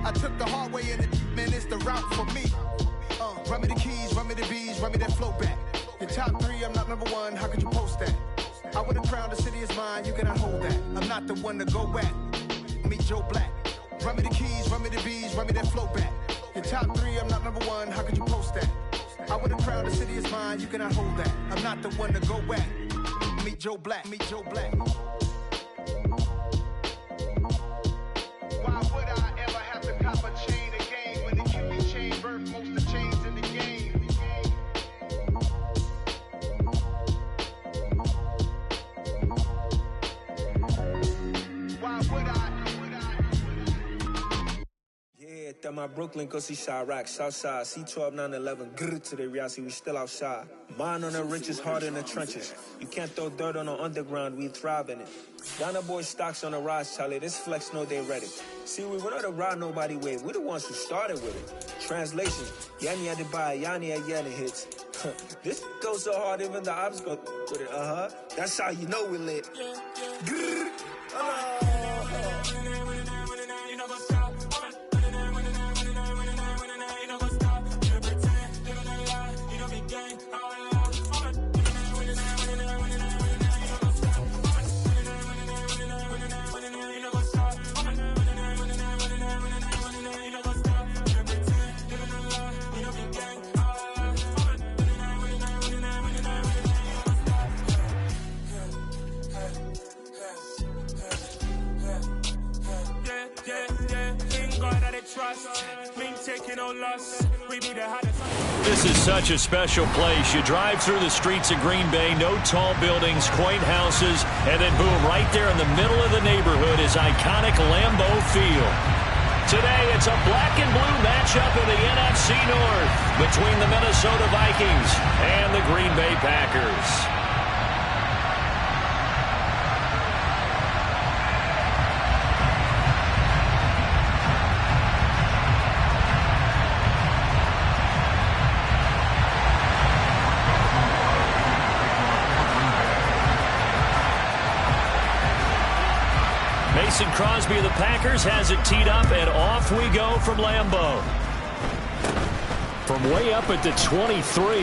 I took the hard way and man, it's the route for me. Run me the keys, run me the bees, run me that flow back. Your top 3, I'm not number 1, how could you post that? I would have crowned the city is mine, you cannot hold that. I'm not the one to go at. Meet Joe Black. Run me the keys, run me the bees, run me that flow back. Your top 3, I'm not number 1, how could you post that? I would have crowned the city is mine, you cannot hold that. I'm not the one to go at. Meet Joe Black, meet Joe Black. Why would I ever have to cop a chain again when the QB chain birth most of the chains in the game? Why would I? Yeah, that my Brooklyn, go see Chirac, Southside, C12, 911, grrr to the Riasi, we still outside. Mine on the riches, hard in the trenches. You can't throw dirt on the underground, we thrive in it. Ghana boys stocks on the rise, Charlie, this flex know they ready. See, we were not a ride nobody wave, we the ones who started with it. Translation, Yanni had to buy, Yanni had Yanni hits. This goes so hard, even the ops go with it, That's how you know we lit. Grrr. This is such a special place. You drive through the streets of Green Bay, no tall buildings, quaint houses, and then boom, right there in the middle of the neighborhood is iconic Lambeau Field. Today, it's a black and blue matchup in the NFC North between the Minnesota Vikings and the Green Bay Packers. Mason Crosby of the Packers has it teed up, and off we go from Lambeau. From way up at the 23.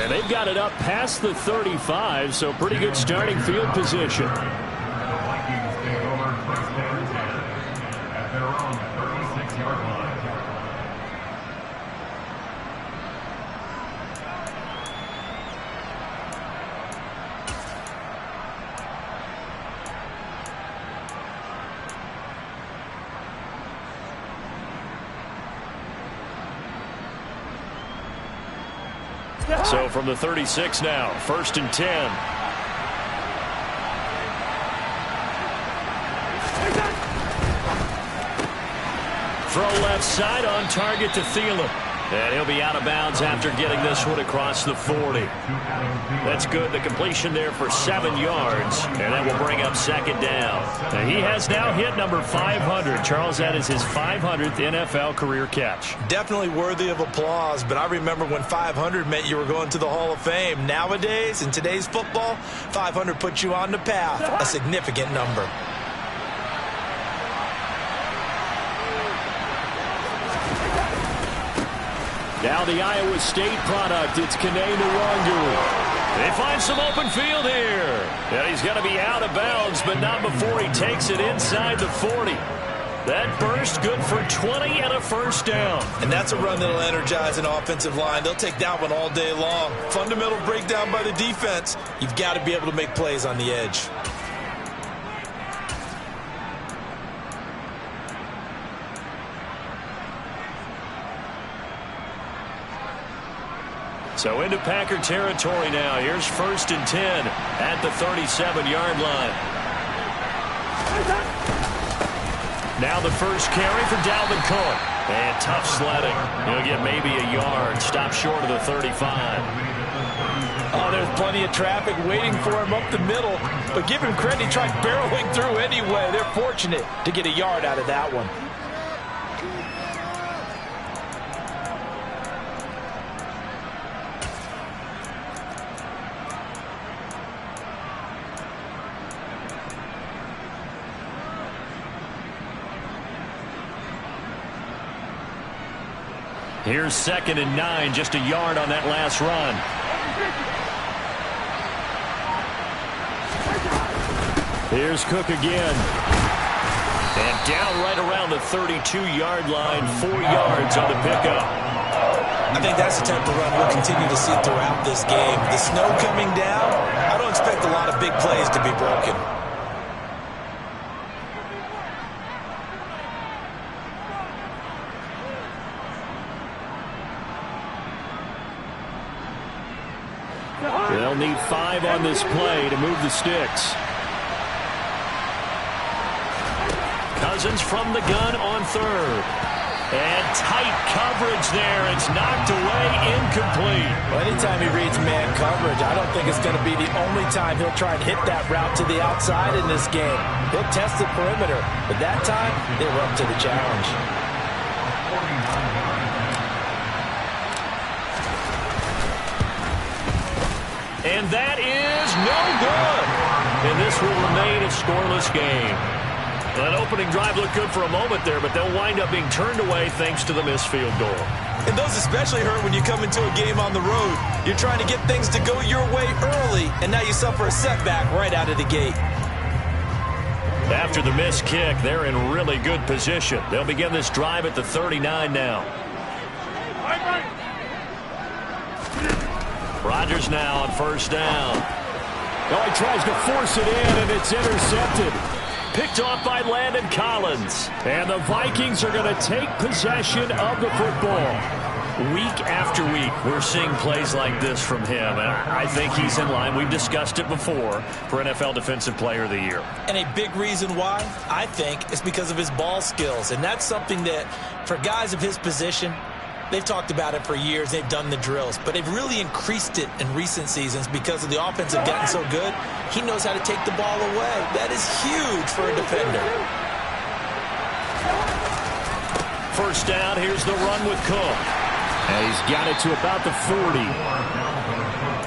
And they've got it up past the 35, so pretty good starting field position. The Vikings take over first down and 10 at their own 36-yard line. So from the 36 now, 1st and 10. Throw left side on target to Thielen. And he'll be out of bounds after getting this one across the 40. That's good. The completion there for 7 yards. And that will bring up 2nd down. Now he has now hit number 500. Charles, that is his 500th NFL career catch. Definitely worthy of applause, but I remember when 500 meant you were going to the Hall of Fame. Nowadays, in today's football, 500 puts you on the path. A significant number. Now the Iowa State product, it's Kene Nwangwu. They find some open field here. And he's going to be out of bounds, but not before he takes it inside the 40. That burst good for 20 and a 1st down. And that's a run that'll energize an offensive line. They'll take that one all day long. Fundamental breakdown by the defense. You've got to be able to make plays on the edge. So into Packer territory now. Here's 1st and 10 at the 37-yard line. Now the first carry for Dalvin Cook. And tough sledding. He'll get maybe a yard. Stop short of the 35. Oh, there's plenty of traffic waiting for him up the middle. But give him credit, he tried barreling through anyway. They're fortunate to get a yard out of that one. Here's 2nd and 9, just a yard on that last run. Here's Cook again. And down right around the 32-yard line, 4 yards on the pickup. I think that's the type of run we'll continue to see throughout this game. The snow coming down, I don't expect a lot of big plays to be broken. They'll need 5 on this play to move the sticks. Cousins from the gun on 3rd. And tight coverage there. It's knocked away, incomplete. Well, anytime he reads man coverage, I don't think it's going to be the only time he'll try and hit that route to the outside in this game. He'll test the perimeter, but that time, they were up to the challenge. And that is no good. And this will remain a scoreless game. That opening drive looked good for a moment there, but they'll wind up being turned away thanks to the missed field goal. And those especially hurt when you come into a game on the road. You're trying to get things to go your way early, and now you suffer a setback right out of the gate. After the missed kick, they're in really good position. They'll begin this drive at the 39 now. Rodgers now on 1st down. Oh, he tries to force it in, and it's intercepted. Picked off by Landon Collins. And the Vikings are going to take possession of the football. Week after week, we're seeing plays like this from him, and I think he's in line. We've discussed it before for NFL Defensive Player of the Year. And a big reason why, I think, is because of his ball skills. And that's something that, for guys of his position, they've talked about it for years. They've done the drills. But they've really increased it in recent seasons because of the offense have gotten so good. He knows how to take the ball away. That is huge for a defender. 1st down, here's the run with Cook. And he's got it to about the 40.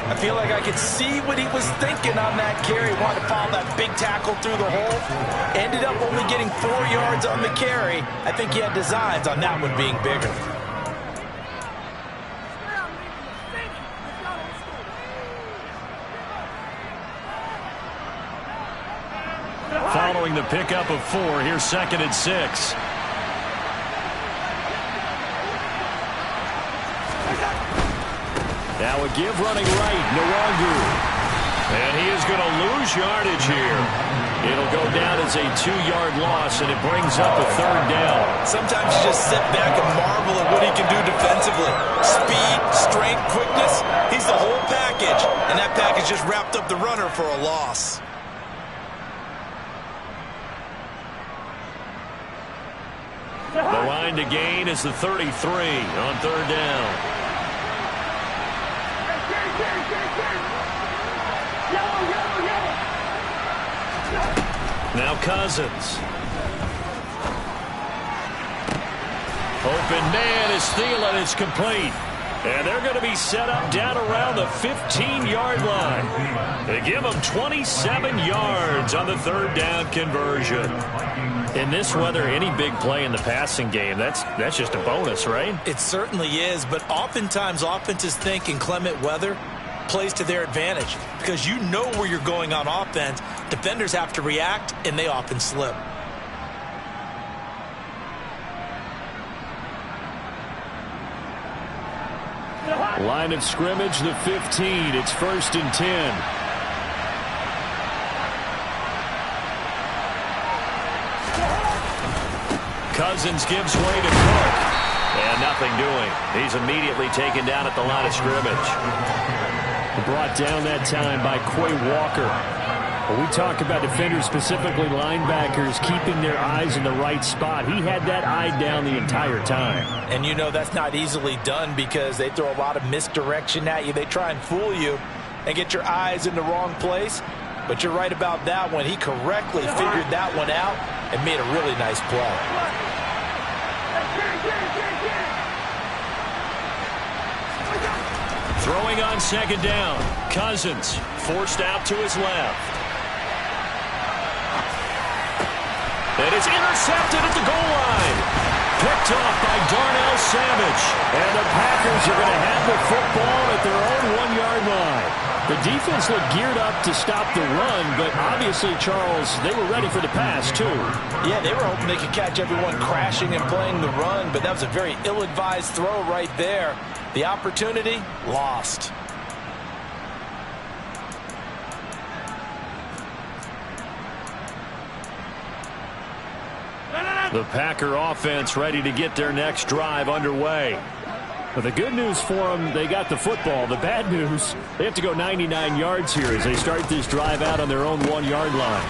I feel like I could see what he was thinking on that carry. Wanted to follow that big tackle through the hole. Ended up only getting 4 yards on the carry. I think he had designs on that one being bigger. Following the pickup of 4, here's 2nd and 6. Now a give running right, Nwangu. And he is going to lose yardage here. It'll go down as a 2-yard loss, and it brings up a 3rd down. Sometimes you just sit back and marvel at what he can do defensively. Speed, strength, quickness, he's the whole package. And that package just wrapped up the runner for a loss. The line to gain is the 33 on 3rd down. Now Cousins. Open man is Thielen. It's complete. And they're going to be set up down around the 15-yard line. They give them 27 yards on the 3rd down conversion. In this weather, any big play in the passing game, that's just a bonus, right? It certainly is, but oftentimes offenses think in clement weather plays to their advantage because you know where you're going on offense. Defenders have to react, and they often slip. Line of scrimmage, the 15. It's 1st and 10. Cousins gives way to Cook. And nothing doing. He's immediately taken down at the line of scrimmage. Brought down that time by Quay Walker. When we talk about defenders, specifically linebackers, keeping their eyes in the right spot, he had that eye down the entire time. And you know that's not easily done because they throw a lot of misdirection at you. They try and fool you and get your eyes in the wrong place. But you're right about that one. He correctly figured that one out and made a really nice play. Throwing on 2nd down. Cousins forced out to his left. And it's intercepted at the goal line. Picked off by Darnell Savage. And the Packers are going to have the football at their own 1-yard line. The defense looked geared up to stop the run, but obviously, Charles, they were ready for the pass, too. Yeah, they were hoping they could catch everyone crashing and playing the run, but that was a very ill-advised throw right there. The opportunity, lost. The Packer offense ready to get their next drive underway. But the good news for them, they got the football. The bad news, they have to go 99 yards here as they start this drive out on their own 1-yard line.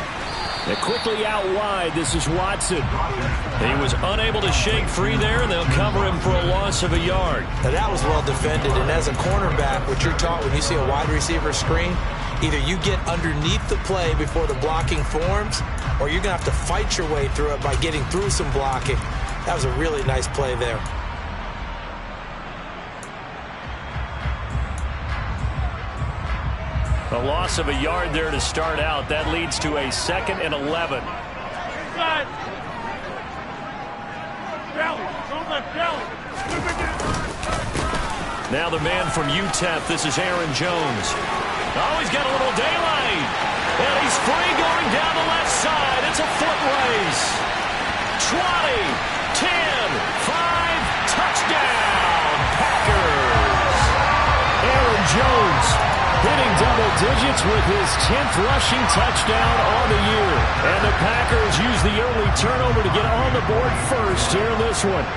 And quickly out wide, this is Watson. He was unable to shake free there, and they'll cover him for a loss of a yard. Now that was well defended, and as a cornerback, what you're taught when you see a wide receiver screen, either you get underneath the play before the blocking forms, or you're going to have to fight your way through it by getting through some blocking. That was a really nice play there. A loss of a yard there to start out. That leads to a 2nd and 11. Now the man from UTEP, this is Aaron Jones. Oh, he's got a little daylight. And he's free going down the left side. It's a foot race. 20, 10, 5, touchdown, Packers. Aaron Jones hitting double digits with his 10th rushing touchdown on the year. And the Packers use the early turnover to get on the board first here in this one.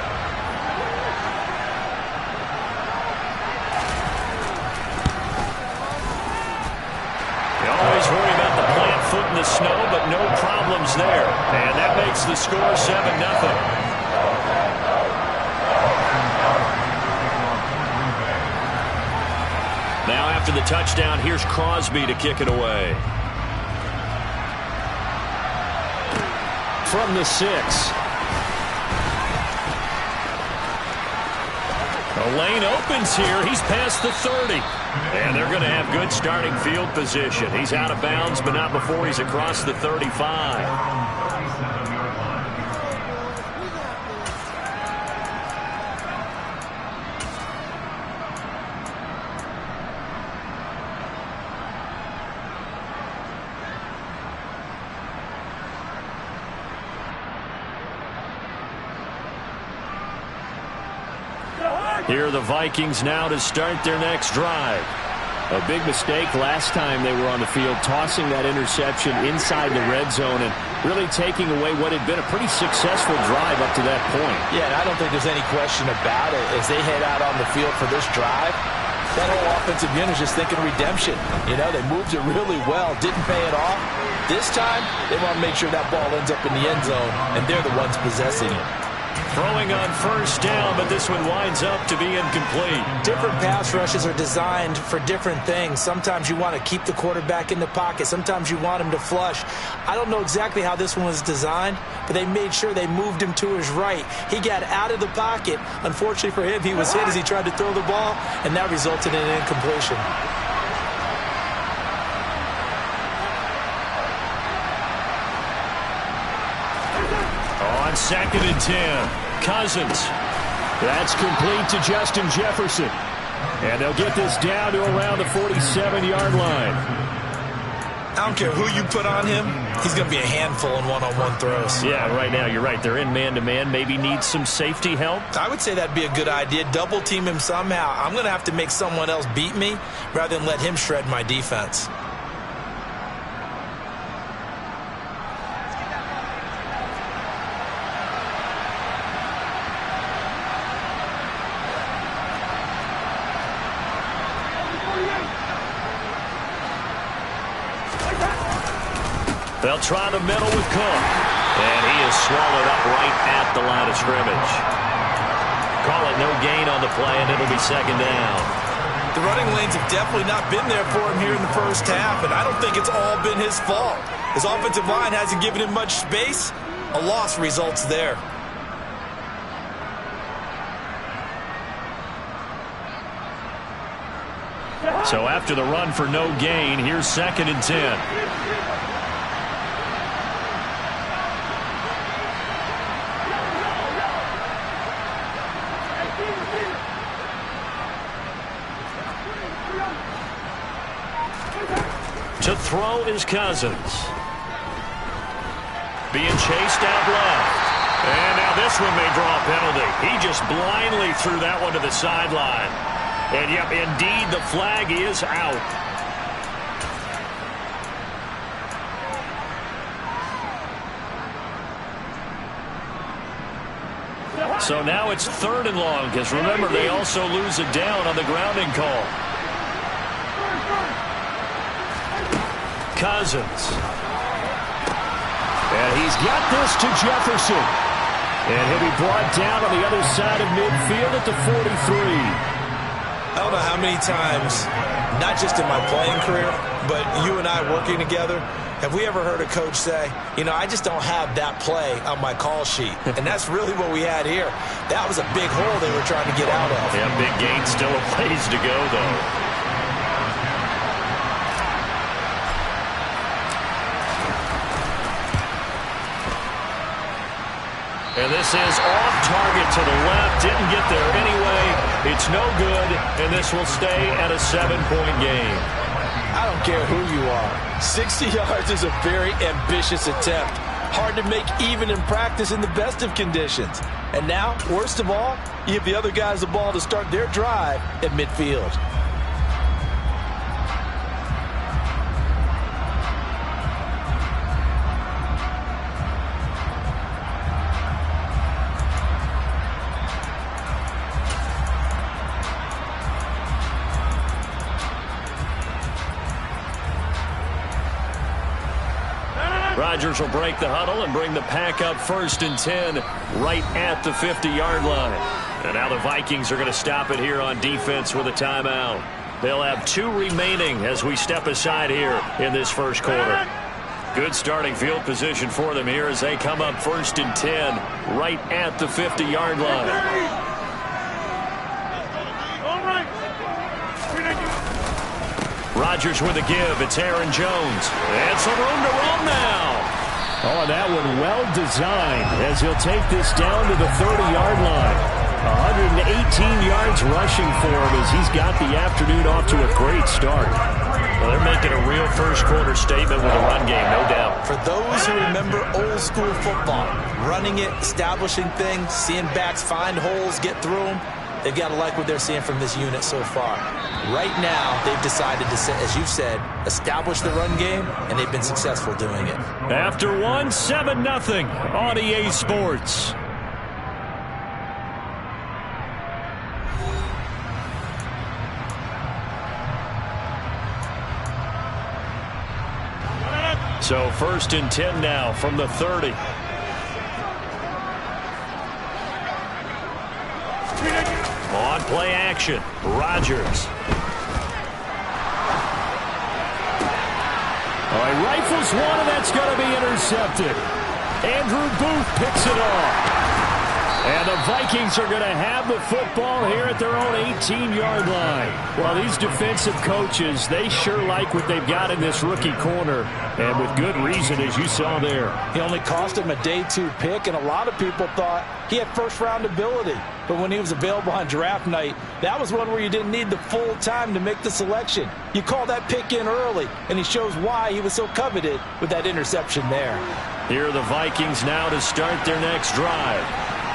They always worry about the plant foot in the snow, but no problems there. And that makes the score 7-0. Now after the touchdown, here's Crosby to kick it away. From the 6. The lane opens here. He's past the 30. And they're going to have good starting field position. He's out of bounds, but not before he's across the 35. Here are the Vikings now to start their next drive. A big mistake last time they were on the field, tossing that interception inside the red zone and really taking away what had been a pretty successful drive up to that point. Yeah, and I don't think there's any question about it. As they head out on the field for this drive, that whole offensive unit is just thinking redemption. You know, they moved it really well, didn't pay it off. This time, they want to make sure that ball ends up in the end zone, and they're the ones possessing it. Throwing on first down, but this one winds up to be incomplete. Different pass rushes are designed for different things. Sometimes you want to keep the quarterback in the pocket. Sometimes you want him to flush. I don't know exactly how this one was designed, but they made sure they moved him to his right. He got out of the pocket. Unfortunately for him, he was hit as he tried to throw the ball, and that resulted in an incompletion. On 2nd and 10, Cousins. That's complete to Justin Jefferson. And they'll get this down to around the 47-yard line. I don't care who you put on him, he's going to be a handful in one-on-one throws. Yeah, right now, you're right. They're in man-to-man. Maybe need some safety help. I would say that'd be a good idea. Double team him somehow. I'm going to have to make someone else beat me rather than let him shred my defense. They'll try the middle with Cook. And he is swallowed up right at the line of scrimmage. Call it no gain on the play, and it'll be 2nd down. The running lanes have definitely not been there for him here in the first half, and I don't think it's all been his fault. His offensive line hasn't given him much space. A loss results there. So after the run for no gain, here's 2nd and 10. To throw is Cousins. Being chased out left. And now this one may draw a penalty. He just blindly threw that one to the sideline. And, yep, indeed, the flag is out. So now it's 3rd and long, because remember, they also lose it down on the grounding call. Cousins. And he's got this to Jefferson. And he'll be brought down on the other side of midfield at the 43. I don't know how many times, not just in my playing career, but you and I working together, have we ever heard a coach say, you know, I just don't have that play on my call sheet. And that's really what we had here. That was a big hole they were trying to get out of. Yeah, big gain, still a ways to go, though. And this is off target to the left. Didn't get there anyway. It's no good, and this will stay at a 7-point game. I don't care who you are. 60 yards is a very ambitious attempt. Hard to make even in practice in the best of conditions. And now, worst of all, you give the other guys the ball to start their drive at midfield. Rodgers will break the huddle and bring the pack up 1st and 10 right at the 50-yard line. And now the Vikings are going to stop it here on defense with a timeout. They'll have 2 remaining as we step aside here in this first quarter. Good starting field position for them here as they come up 1st and 10 right at the 50-yard line. Rodgers with a give. It's Aaron Jones. And some room to run now. Oh, that one well designed as he'll take this down to the 30-yard line. 118 yards rushing for him as he's got the afternoon off to a great start. Well, they're making a real first-quarter statement with a run game, no doubt. For those who remember old-school football, running it, establishing things, seeing backs find holes, get through them, they've got to like what they're seeing from this unit so far. Right now, they've decided to, as you've said, establish the run game, and they've been successful doing it. After 1, 7-0 on EA Sports. So 1st and 10 now from the 30. On play action, Rodgers. He rifles one, and that's going to be intercepted. Andrew Booth picks it off. And the Vikings are going to have the football here at their own 18-yard line. Well, these defensive coaches, they sure like what they've got in this rookie corner. And with good reason, as you saw there. He only cost him a day 2 pick, and a lot of people thought he had first-round ability. But when he was available on draft night, that was one where you didn't need the full time to make the selection. You call that pick in early, and he shows why he was so coveted with that interception there. Here are the Vikings now to start their next drive.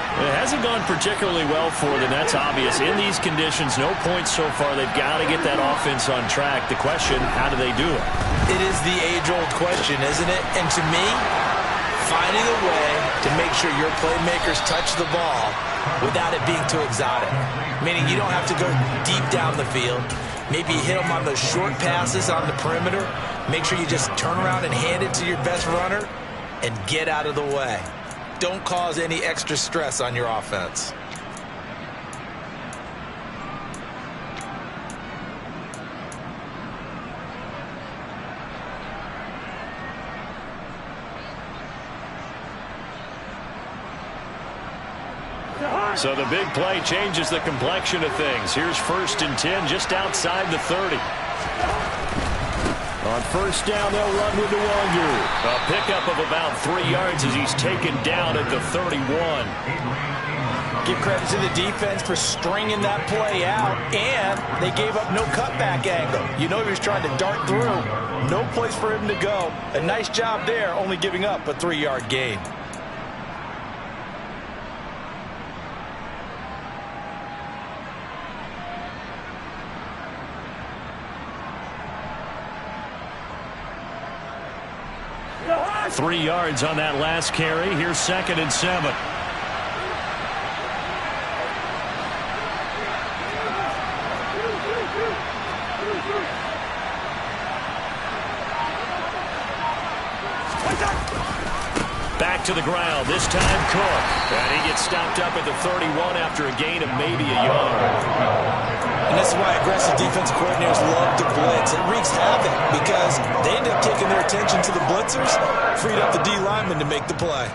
It hasn't gone particularly well for them. That's obvious. In these conditions, no points so far. They've got to get that offense on track. The question, how do they do it? It is the age-old question, isn't it? And to me, finding a way to make sure your playmakers touch the ball without it being too exotic. Meaning you don't have to go deep down the field. Maybe you hit them on those short passes on the perimeter. Make sure you just turn around and hand it to your best runner and get out of the way. Don't cause any extra stress on your offense. So the big play changes the complexion of things. Here's 1st and 10 just outside the 30. On first down, they'll run with the Wonder. A pickup of about 3 yards as he's taken down at the 31. Give credit to the defense for stringing that play out, and they gave up no cutback angle. You know he was trying to dart through. No place for him to go. A nice job there, only giving up a 3-yard gain. Three yards on that last carry. Here's 2nd and 7. Back to the ground, this time Cook. And he gets stopped up at the 31 after a gain of maybe a yard. And that's why aggressive defensive coordinators love to blitz. It wreaks havoc because they end up taking their attention to the blitzers, freed up the D lineman to make the play.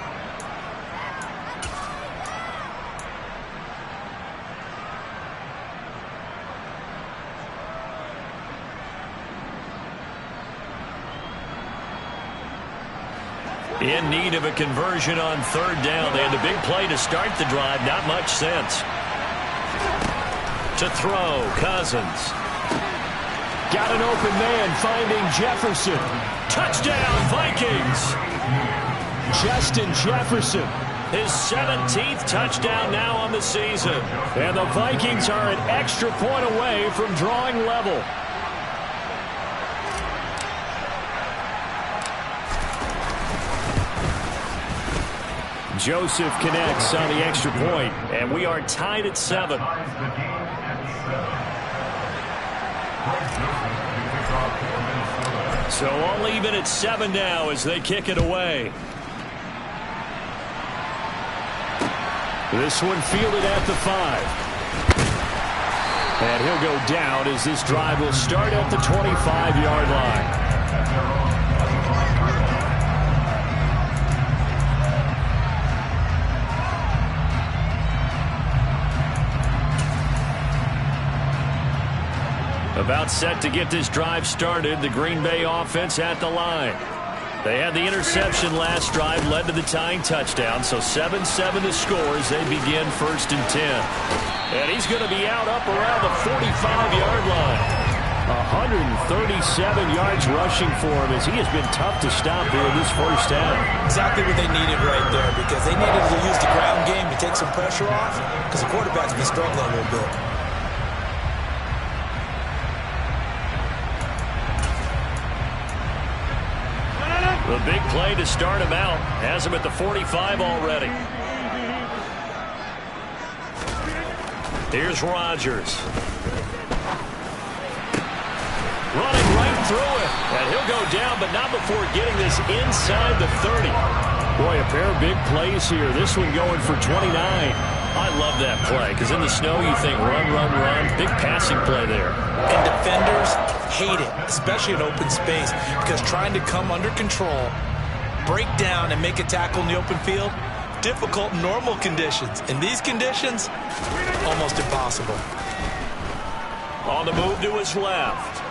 In need of a conversion on 3rd down. They had a big play to start the drive. Not much sense. To throw, Cousins. Got an open man finding Jefferson. Touchdown, Vikings. Justin Jefferson. His 17th touchdown now on the season. And the Vikings are an extra point away from drawing level. Joseph connects on the extra point, and we are tied at 7. So all even at 7 now as they kick it away. This one fielded at the 5. And he'll go down as this drive will start at the 25-yard line. About set to get this drive started, the Green Bay offense at the line. They had the interception last drive, led to the tying touchdown, so 7-7 the score as they begin 1st and 10. And he's going to be out up around the 45-yard line. 137 yards rushing for him as he has been tough to stop here in this first half. Exactly what they needed right there because they needed to use the ground game to take some pressure off because the quarterback's been struggling a little bit. The big play to start him out. Has him at the 45 already. Here's Rodgers. Running right through it. And he'll go down, but not before getting this inside the 30. Boy, a pair of big plays here. This one going for 29. I love that play because in the snow you think run, run, run. Big passing play there. And defenders hate it, especially in open space, because trying to come under control, break down, and make a tackle in the open field, difficult in normal conditions. In these conditions, almost impossible. On the move to his left.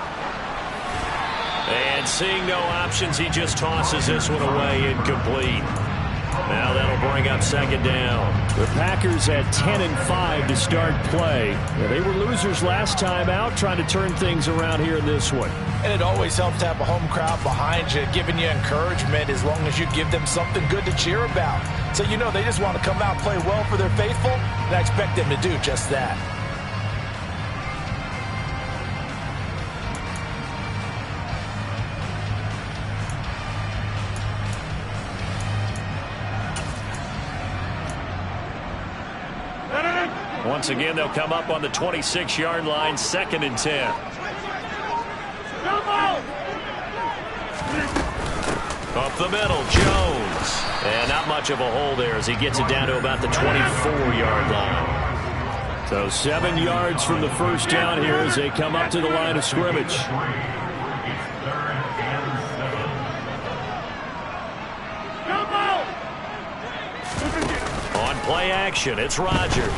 And seeing no options, he just tosses this one away incomplete. Now that'll bring up 2nd down. The Packers at 10-5 to start play. Yeah, they were losers last time out, trying to turn things around here in this one. And it always helps to have a home crowd behind you, giving you encouragement as long as you give them something good to cheer about. So you know they just want to come out and play well for their faithful, and I expect them to do just that. Once again, they'll come up on the 26-yard line, 2nd and 10. Up the middle, Jones. And not much of a hole there as he gets it down to about the 24-yard line. So 7 yards from the first down here as they come up to the line of scrimmage. On play action, it's Rodgers.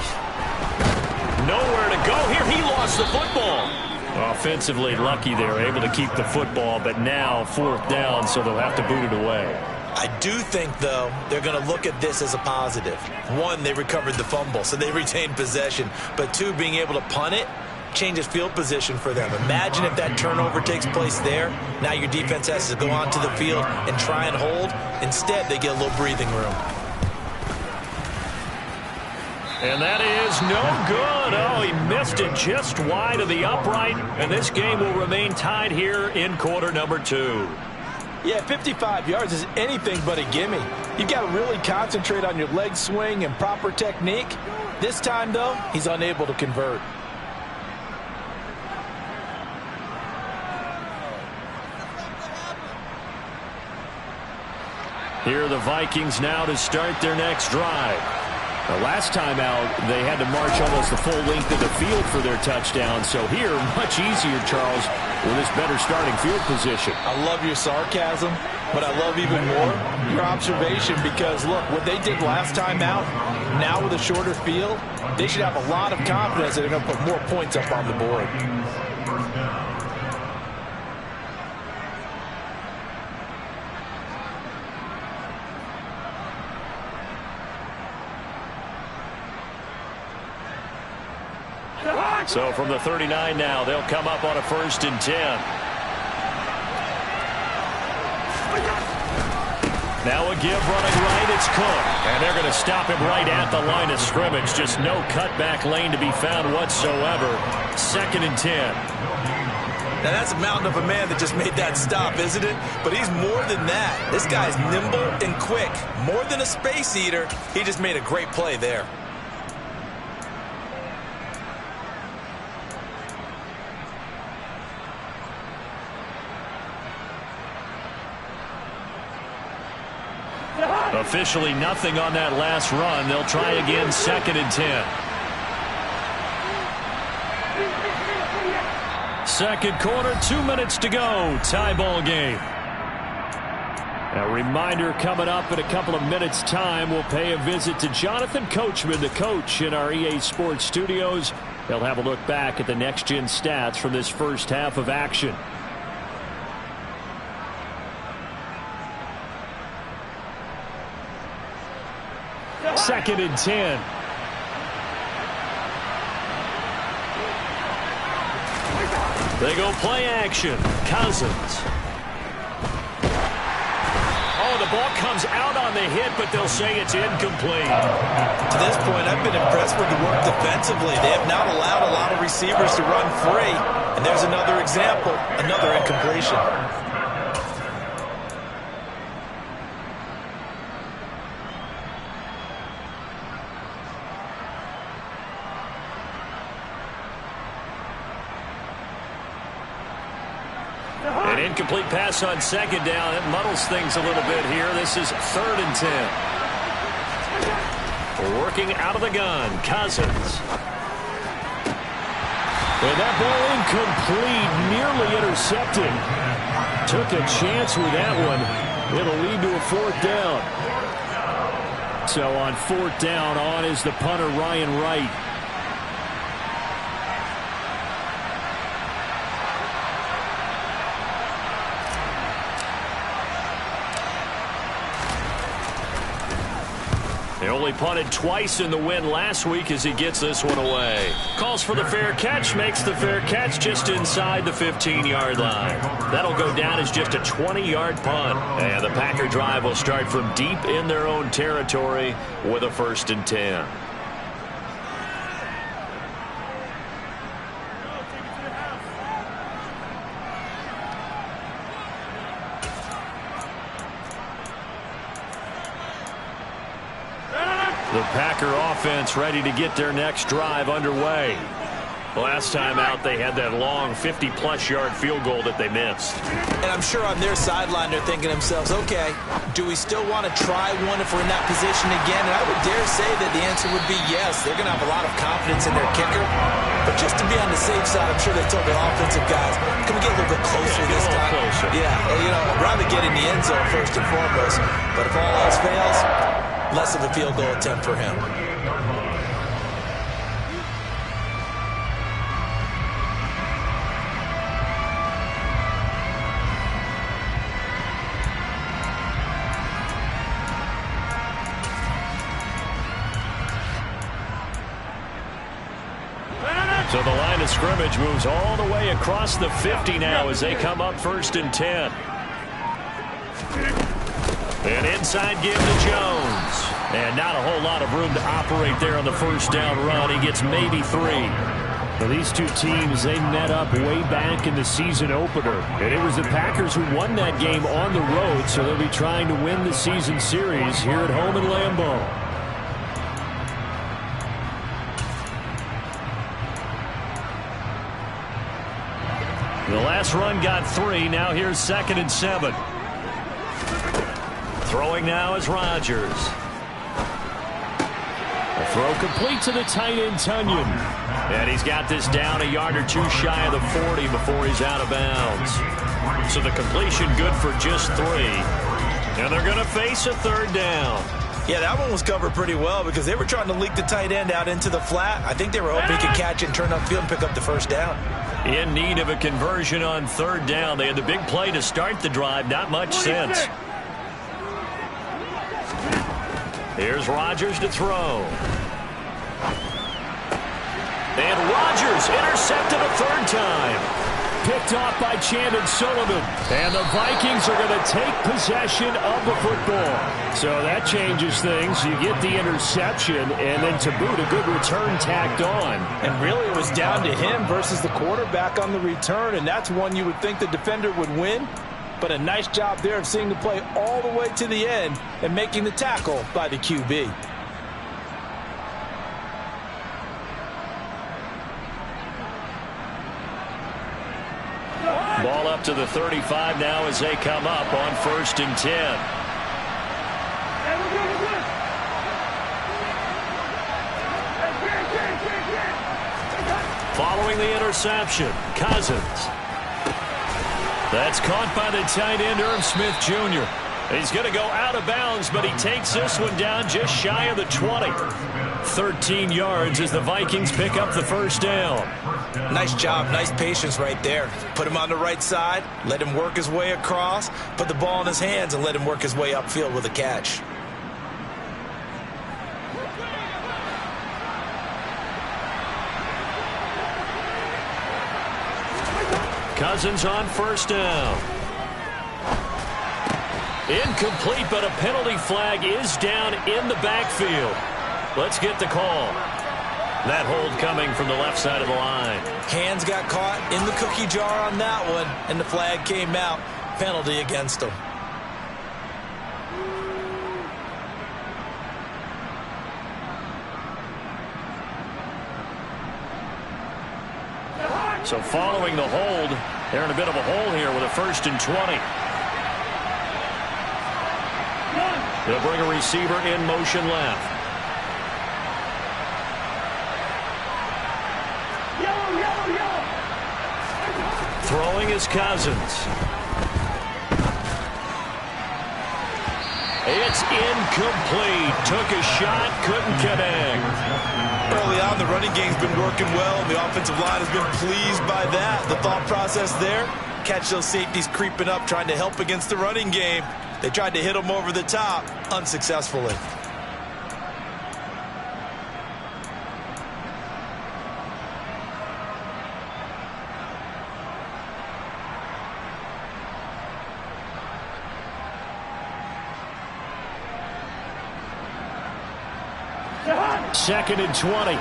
Nowhere to go here. He lost the football. Offensively lucky they're able to keep the football, but now 4th down, so they'll have to boot it away. I do think, though, they're going to look at this as a positive. 1, they recovered the fumble, so they retained possession. But 2, being able to punt it changes field position for them. Imagine if that turnover takes place there. Now your defense has to go onto the field and try and hold. Instead, they get a little breathing room. And that is no good. Oh, he missed it just wide of the upright. And this game will remain tied here in quarter number 2. Yeah, 55 yards is anything but a gimme. You've got to really concentrate on your leg swing and proper technique. This time, though, he's unable to convert. Here are the Vikings now to start their next drive. The last time out, they had to march almost the full length of the field for their touchdown. So here, much easier, Charles, with this better starting field position. I love your sarcasm, but I love even more your observation because, look, what they did last time out, now with a shorter field, they should have a lot of confidence that they're going to put more points up on the board. So from the 39 now, they'll come up on a 1st and 10. Now a give running right, it's Cook. And they're going to stop him right at the line of scrimmage. Just no cutback lane to be found whatsoever. 2nd and 10. Now that's a mountain of a man that just made that stop, isn't it? But he's more than that. This guy's nimble and quick. More than a space eater. He just made a great play there. Officially nothing on that last run. They'll try again, 2nd and 10. Second quarter, 2 minutes to go. Tie ball game. A reminder coming up in a couple of minutes' time. We'll pay a visit to Jonathan Coachman, the coach in our EA Sports studios. They'll have a look back at the next-gen stats from this first half of action. Second and 10. They go play action. Cousins. Oh, the ball comes out on the hit, but they'll say it's incomplete. To this point, I've been impressed with the work defensively. They have not allowed a lot of receivers to run free. And there's another example, another incompletion. An incomplete pass on 2nd down. It muddles things a little bit here. This is 3rd and 10. Working out of the gun, Cousins. And that ball incomplete, nearly intercepted. Took a chance with that one. It'll lead to a 4th down. So on 4th down, on is the punter, Ryan Wright. They only punted twice in the win last week as he gets this one away. Calls for the fair catch, makes the fair catch just inside the 15-yard line. That'll go down as just a 20-yard punt. And the Packer drive will start from deep in their own territory with a 1st and 10. The Packer offense ready to get their next drive underway. Last time out, they had that long 50-plus yard field goal that they missed. And I'm sure on their sideline they're thinking to themselves, okay, do we still want to try one if we're in that position again? And I would dare say that the answer would be yes. They're going to have a lot of confidence in their kicker. But just to be on the safe side, I'm sure they told their offensive guys, can we get a little bit closer this time? Closer. Yeah, well, you know, I'd rather get in the end zone first and foremost. But if all else fails, less of a field goal attempt for him. So the line of scrimmage moves all the way across the 50 now as they come up 1st and 10. An inside give to Jones. And not a whole lot of room to operate there on the first down run. He gets maybe 3. Well, these two teams, they met up way back in the season opener. And it was the Packers who won that game on the road, so they'll be trying to win the season series here at home in Lambeau. The last run got 3. Now here's 2nd and 7. Throwing now is Rodgers. A throw complete to the tight end, Tunyon. And he's got this down a yard or 2 shy of the 40 before he's out of bounds. So the completion good for just 3. And they're going to face a 3rd down. Yeah, that one was covered pretty well because they were trying to leak the tight end out into the flat. I think they were hoping he could catch it and turn upfield and pick up the first down. In need of a conversion on 3rd down. They had the big play to start the drive. Not much sense. Here's Rodgers to throw. And Rodgers intercepted a 3rd time. Picked off by Chandon Sullivan. And the Vikings are going to take possession of the football. So that changes things. You get the interception, and then to boot, a good return tacked on. And really it was down to him versus the quarterback on the return, and that's one you would think the defender would win. But a nice job there of seeing the play all the way to the end and making the tackle by the QB. Ball up to the 35 now as they come up on 1st and 10. Following the interception, Cousins. That's caught by the tight end, Irv Smith Jr. He's going to go out of bounds, but he takes this one down just shy of the 20. 13 yards as the Vikings pick up the first down. Nice job, nice patience right there. Put him on the right side, let him work his way across, put the ball in his hands, and let him work his way upfield with a catch. Cousins on first down. Incomplete, but a penalty flag is down in the backfield. Let's get the call. That hold coming from the left side of the line. Hands got caught in the cookie jar on that one, and the flag came out. Penalty against him. So following the hold, they're in a bit of a hole here with a 1st and 20. They'll bring a receiver in motion left. Throwing is Cousins. It's incomplete. Took a shot, couldn't connect. Early on, the running game's been working well, and the offensive line has been pleased by that. The thought process there, catch those safeties creeping up, trying to help against the running game. They tried to hit them over the top, unsuccessfully. Second and 20.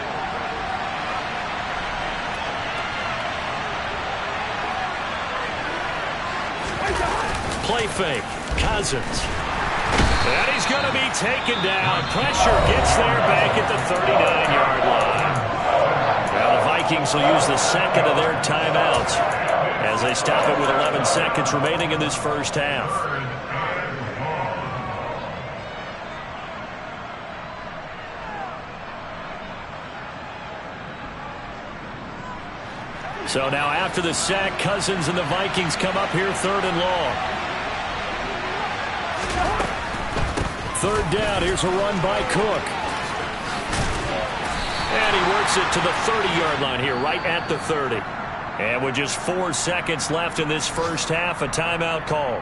Play fake. Cousins. And he's going to be taken down. Pressure gets there back at the 39-yard line. Now the Vikings will use the second of their timeouts as they stop it with 11 seconds remaining in this first half. So now after the sack, Cousins and the Vikings come up here 3rd and long. 3rd down. Here's a run by Cook. And he works it to the 30-yard line here, right at the 30. And with just 4 seconds left in this first half, a timeout call.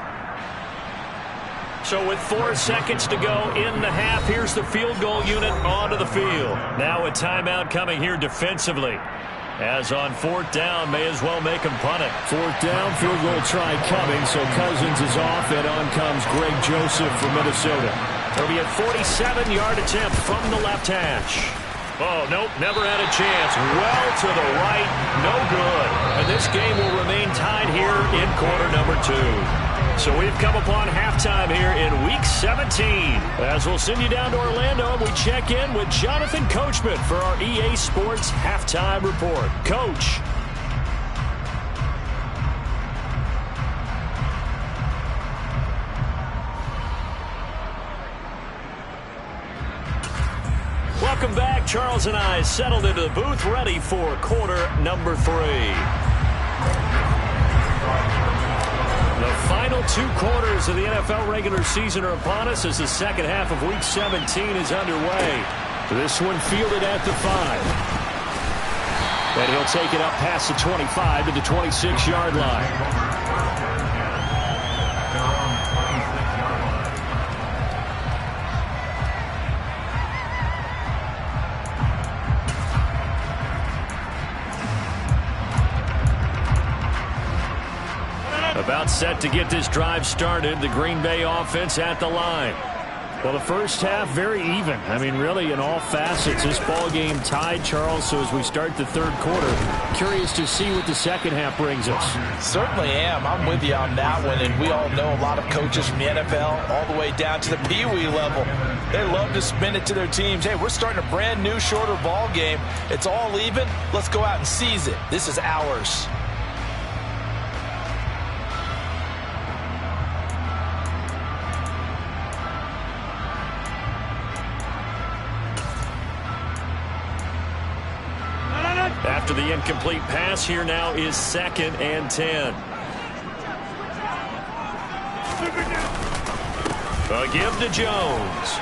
So with 4 seconds to go in the half, here's the field goal unit onto the field. Now a timeout coming here defensively. As on 4th down, may as well make him punt it. 4th down, field goal try coming, so Cousins is off, and on comes Greg Joseph from Minnesota. It'll be a 47-yard attempt from the left hash. Oh, nope, never had a chance. Well to the right, no good. And this game will remain tied here in quarter number 2. So we've come upon halftime here in Week 17. As we'll send you down to Orlando, and we check in with Jonathan Coachman for our EA Sports Halftime Report. Coach. Welcome back. Charles and I settled into the booth, ready for quarter number 3. The final 2 quarters of the NFL regular season are upon us as the second half of Week 17 is underway. This one fielded at the 5. And he'll take it up past the 25 to the 26-yard line. About set to get this drive started. The Green Bay offense at the line. Well, the first half, very even. I mean, really, in all facets, this ball game tied, Charles. So as we start the third quarter, curious to see what the second half brings us. Certainly am. I'm with you on that one. And we all know a lot of coaches from the NFL all the way down to the Pee Wee level. They love to spin it to their teams. Hey, we're starting a brand new, shorter ball game. It's all even. Let's go out and seize it. This is ours. After the incomplete pass, here now is 2nd and 10. A give to Jones.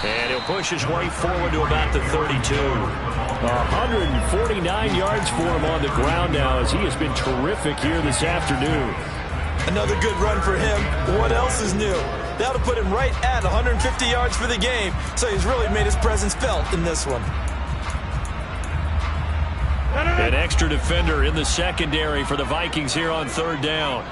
And he'll push his way forward to about the 32. 149 yards for him on the ground now, as he has been terrific here this afternoon. Another good run for him. What else is new? That'll put him right at 150 yards for the game. So he's really made his presence felt in this one. An extra defender in the secondary for the Vikings here on 3rd down.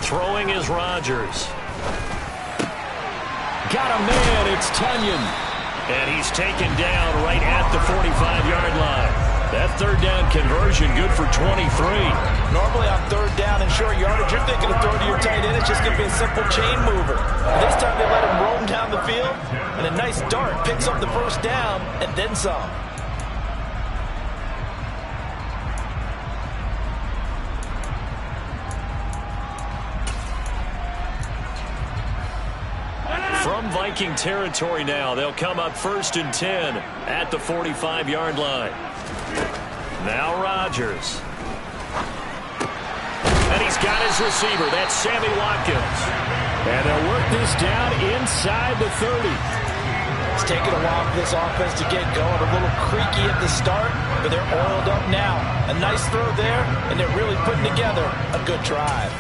Throwing is Rodgers. Got a man, it's Tunyon. And he's taken down right at the 45-yard line. That 3rd down conversion good for 23. Normally on 3rd down and short yardage, you're thinking of throwing to your tight end. It's just going to be a simple chain mover. This time they let him roam down the field, and a nice dart picks up the 1st down and then some. From Viking territory now, they'll come up 1st and 10 at the 45-yard line. Now Rodgers. And he's got his receiver. That's Sammy Watkins. And they'll work this down inside the 30. It's taken a while for this offense to get going. A little creaky at the start, but they're oiled up now. A nice throw there, and they're really putting together a good drive.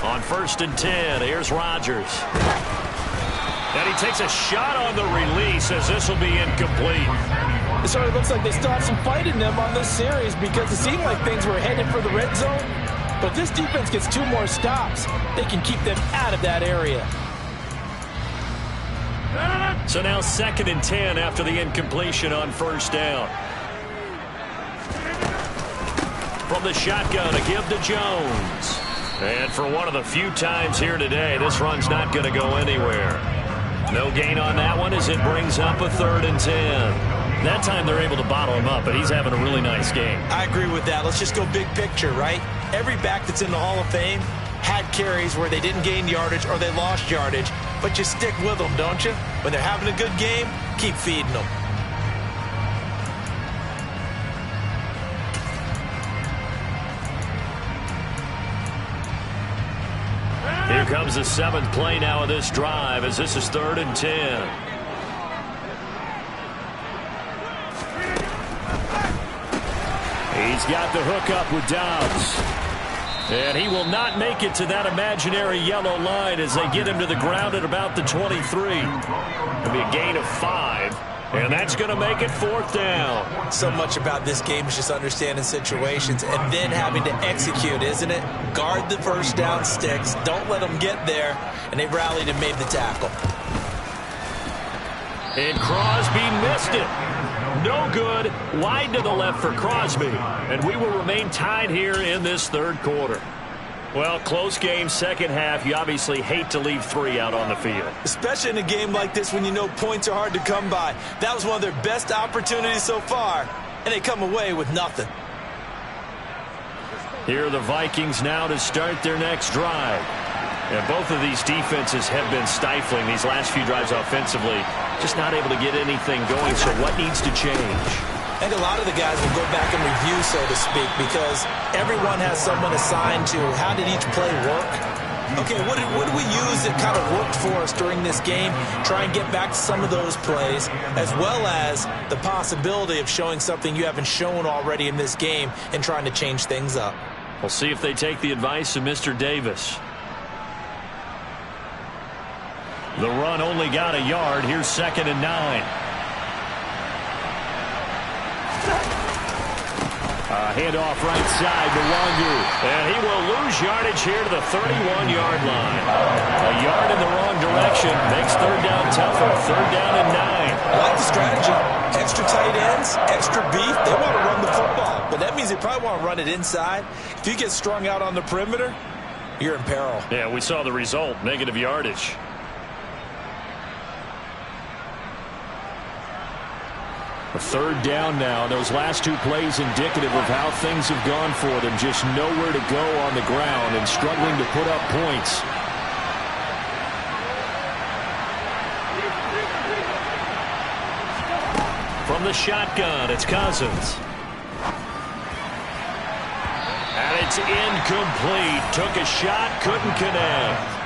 On 1st and 10, here's Rodgers. And he takes a shot on the release as this will be incomplete. It sort of looks like they still have some fight in them on this series because it seemed like things were headed for the red zone. But if this defense gets 2 more stops, they can keep them out of that area. So now 2nd and 10 after the incompletion on 1st down. From the shotgun, a give to Jones. And for one of the few times here today, this run's not going to go anywhere. No gain on that one as it brings up a 3rd and 10. That time they're able to bottle him up, but he's having a really nice game. I agree with that. Let's just go big picture, right? Every back that's in the Hall of Fame had carries where they didn't gain yardage or they lost yardage, but you stick with them, don't you? When they're having a good game, keep feeding them. Here comes the 7th play now of this drive as this is 3rd and 10. He's got the hook up with Dobbs. And he will not make it to that imaginary yellow line as they get him to the ground at about the 23. It'll be a gain of 5, and that's going to make it 4th down. So much about this game is just understanding situations and then having to execute, isn't it? Guard the first down sticks. Don't let them get there. And they rallied and made the tackle. And Crosby missed it. No good. Wide to the left for Crosby. And we will remain tied here in this 3rd quarter. Well, close game, second half. You obviously hate to leave 3 out on the field. Especially in a game like this when you know points are hard to come by. That was one of their best opportunities so far, and they come away with nothing. Here are the Vikings now to start their next drive. And both of these defenses have been stifling these last few drives offensively. Just not able to get anything going, so what needs to change? I think a lot of the guys will go back and review, so to speak, because everyone has someone assigned to how did each play work. Okay, what did we use that kind of worked for us during this game? Try and get back to some of those plays, as well as the possibility of showing something you haven't shown already in this game and trying to change things up. We'll see if they take the advice of Mr. Davis. The run only got a yard. Here's 2nd and 9. Handoff right side to Wangu. And he will lose yardage here to the 31-yard line. A yard in the wrong direction makes 3rd down tougher. 3rd down and 9. I like the strategy. Extra tight ends, extra beef. They want to run the football, but that means they probably want to run it inside. If you get strung out on the perimeter, you're in peril. Yeah, we saw the result. Negative yardage. A 3rd down now. Those last 2 plays indicative of how things have gone for them. Just nowhere to go on the ground and struggling to put up points. From the shotgun, it's Cousins. And it's incomplete. Took a shot, couldn't connect.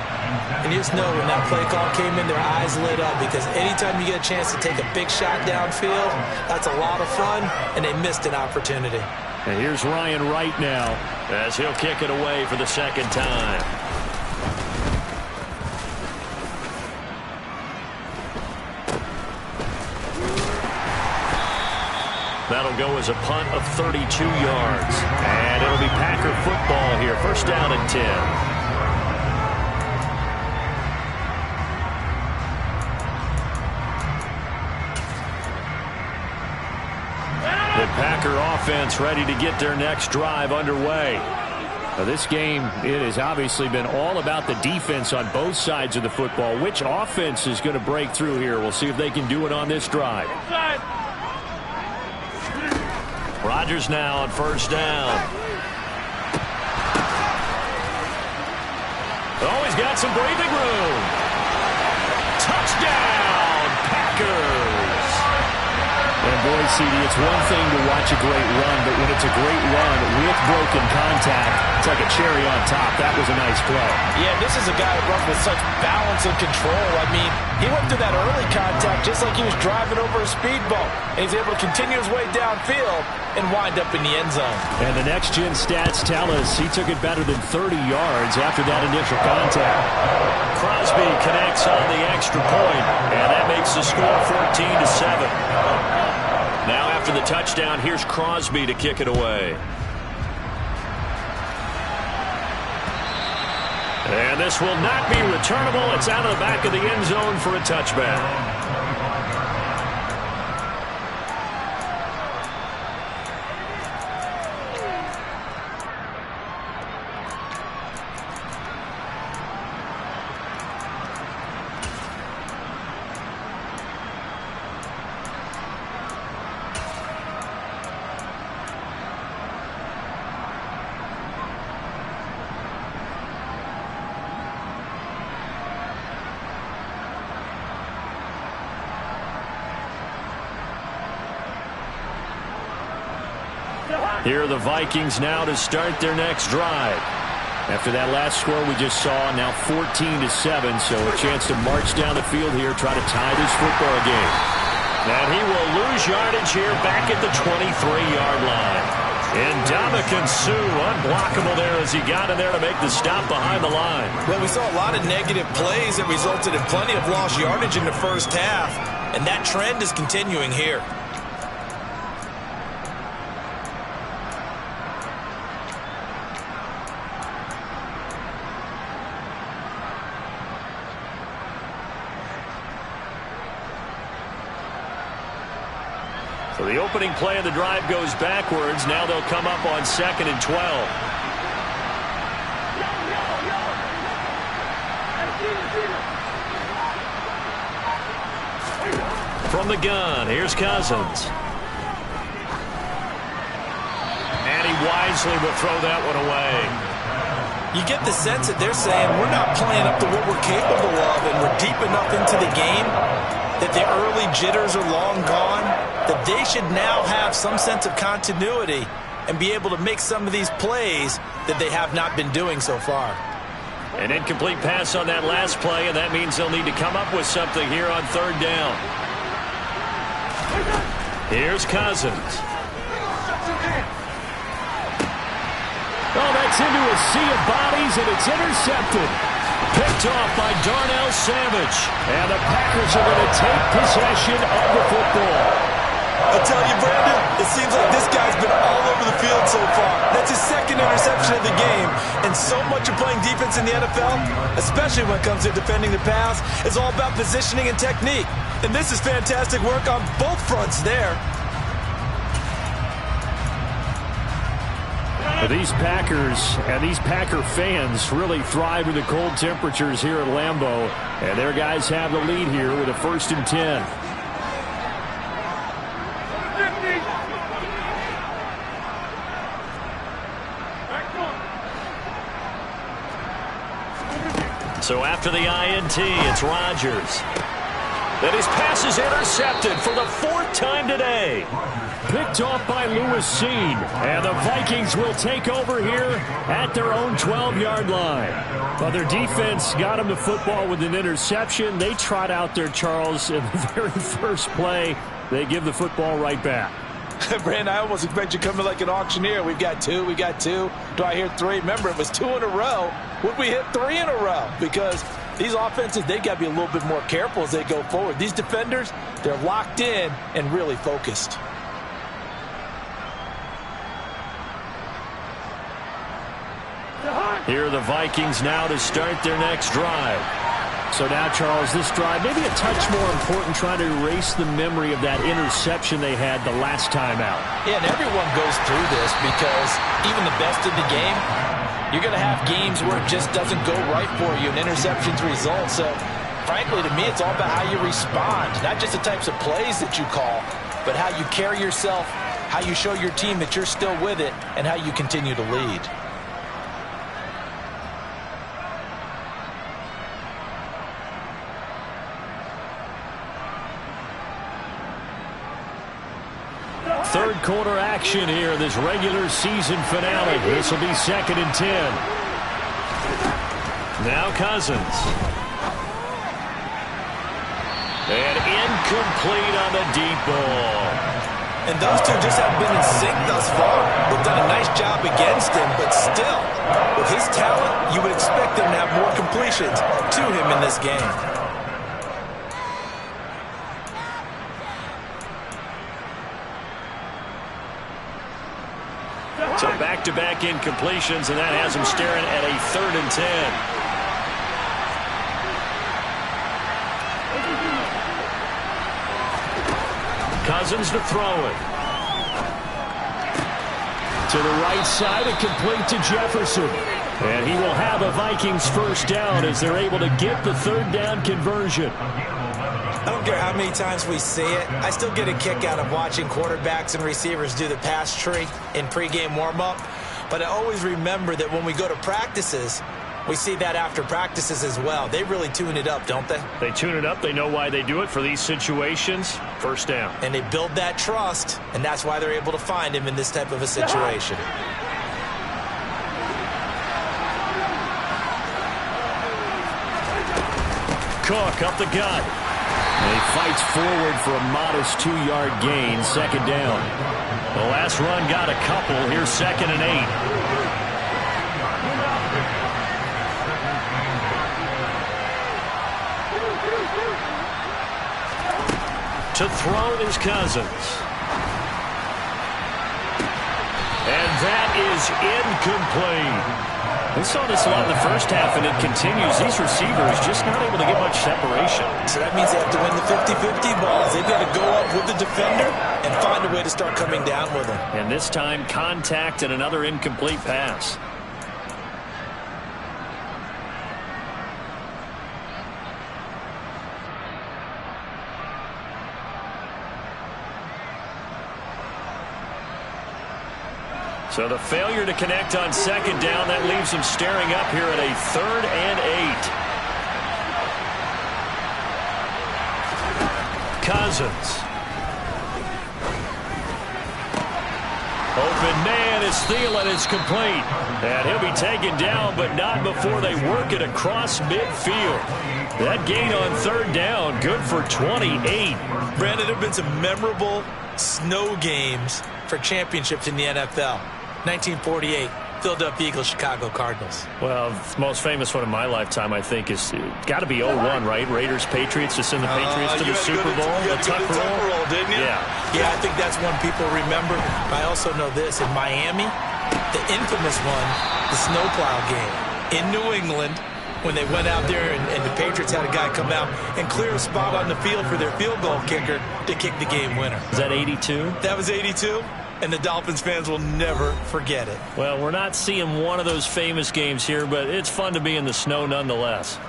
And you just know when that play call came in, their eyes lit up, because anytime you get a chance to take a big shot downfield, that's a lot of fun, and they missed an opportunity. And here's Ryan Wright now as he'll kick it away for the 2nd time. That'll go as a punt of 32 yards. And it'll be Packer football here. 1st down and 10. The Packer offense ready to get their next drive underway. Now this game, it has obviously been all about the defense on both sides of the football. Which offense is going to break through here? We'll see if they can do it on this drive. Rodgers now on 1st down. Oh, he's got some breathing room. Touchdown, Packers. And boy, CD, it's one thing to watch a great run, but when it's a great run with broken contact, it's like a cherry on top. That was a nice play. Yeah, this is a guy who runs with such balance and control. I mean, he went through that early contact just like he was driving over a speed bump. And he's able to continue his way downfield and wind up in the end zone. And the next-gen stats tell us he took it better than 30 yards after that initial contact. Crosby connects on the extra point, and that makes the score 14-7. Now after the touchdown, here's Crosby to kick it away. And this will not be returnable. It's out of the back of the end zone for a touchback. Here are the Vikings now to start their next drive. After that last score we just saw, now 14-7, so a chance to march down the field here, try to tie this football game. And he will lose yardage here back at the 23-yard line. And Ndamukong Suh unblockable there as he got in there to make the stop behind the line. Well, we saw a lot of negative plays that resulted in plenty of lost yardage in the first half, and that trend is continuing here. So the opening play of the drive goes backwards. Now they'll come up on 2nd and 12. From the gun, here's Cousins. And he wisely will throw that one away. You get the sense that they're saying we're not playing up to what we're capable of, and we're deep enough into the game that the early jitters are long gone, that they should now have some sense of continuity and be able to make some of these plays that they have not been doing so far. An incomplete pass on that last play, and that means they'll need to come up with something here on 3rd down. Here's Cousins. Oh, that's into a sea of bodies, and it's intercepted. Picked off by Darnell Savage. And the Packers are going to take possession of the football. I tell you, Brandon, it seems like this guy's been all over the field so far. That's his 2nd interception of the game. And so much of playing defense in the NFL, especially when it comes to defending the pass, is all about positioning and technique. And this is fantastic work on both fronts there. These Packers and these Packer fans really thrive in the cold temperatures here at Lambeau. And their guys have the lead here with a 1st and 10. So after the INT, it's Rodgers. And his pass is intercepted for the 4th time today. Picked off by Lewis Seen. And the Vikings will take over here at their own 12-yard line. Well, their defense got them the football with an interception. They trot out there, Charles, in the very first play. They give the football right back. Brandon, I almost expect you coming like an auctioneer. We've got 2, we got 2. Do I hear 3? Remember, it was 2 in a row. Would we hit 3 in a row? Because these offenses, they got to be a little bit more careful as they go forward. These defenders, they're locked in and really focused. Here are the Vikings now to start their next drive. So now, Charles, this drive maybe a touch more important, trying to erase the memory of that interception they had the last time out. Yeah, and everyone goes through this because even the best of the game, you're going to have games where it just doesn't go right for you and interceptions result. So, frankly, to me, it's all about how you respond, not just the types of plays that you call, but how you carry yourself, how you show your team that you're still with it, and how you continue to lead. Third quarter action here, this regular season finale. This will be 2nd and 10. Now Cousins. And incomplete on the deep ball. And those two just haven't been in sync thus far. They've done a nice job against him, but still, with his talent, you would expect them to have more completions to him in this game. So back-to-back incompletions, and that has him staring at a 3rd and 10. Cousins to throw it. To the right side and complete to Jefferson. And he will have a Vikings 1st down as they're able to get the 3rd down conversion. I don't care how many times we see it. I still get a kick out of watching quarterbacks and receivers do the pass tree in pregame warm-up. But I always remember that when we go to practices, We see that after practices as well. They really tune it up, don't they? They tune it up. They know why they do it for these situations. First down. And they build that trust, and that's why they're able to find him in this type of a situation. Cook up the gut. And he fights forward for a modest 2-yard gain. Second down. The last run got a couple. Here's 2nd and 8. To throw is Cousins. And that is incomplete. We saw this a lot in the first half, and it continues. These receivers just not able to get much separation. So that means they have to win the 50-50 balls. They've got to go up with the defender and find a way to start coming down with them. And this time, contact and another incomplete pass. So the failure to connect on second down, that leaves them staring up here at a 3rd and 8. Cousins. Open man is Thielen. It's complete. And he'll be taken down, but not before they work it across midfield. That gain on 3rd down, good for 28. Brandon, there have been some memorable snow games for championships in the NFL. 1948, Philadelphia Eagles, Chicago Cardinals. Well, the most famous one in my lifetime, I think, is got to be 01, right? Raiders, Patriots, to send the Patriots to the Super Bowl. You had to go to the Tucker Roll, didn't you? Yeah, I think that's one people remember. I also know this. In Miami, the infamous one, the snowplow game in New England, when they went out there and the Patriots had a guy come out and clear a spot on the field for their field goal kicker to kick the game winner. Is that 82? That was 82. And the Dolphins fans will never forget it. Well, we're not seeing one of those famous games here, but it's fun to be in the snow nonetheless.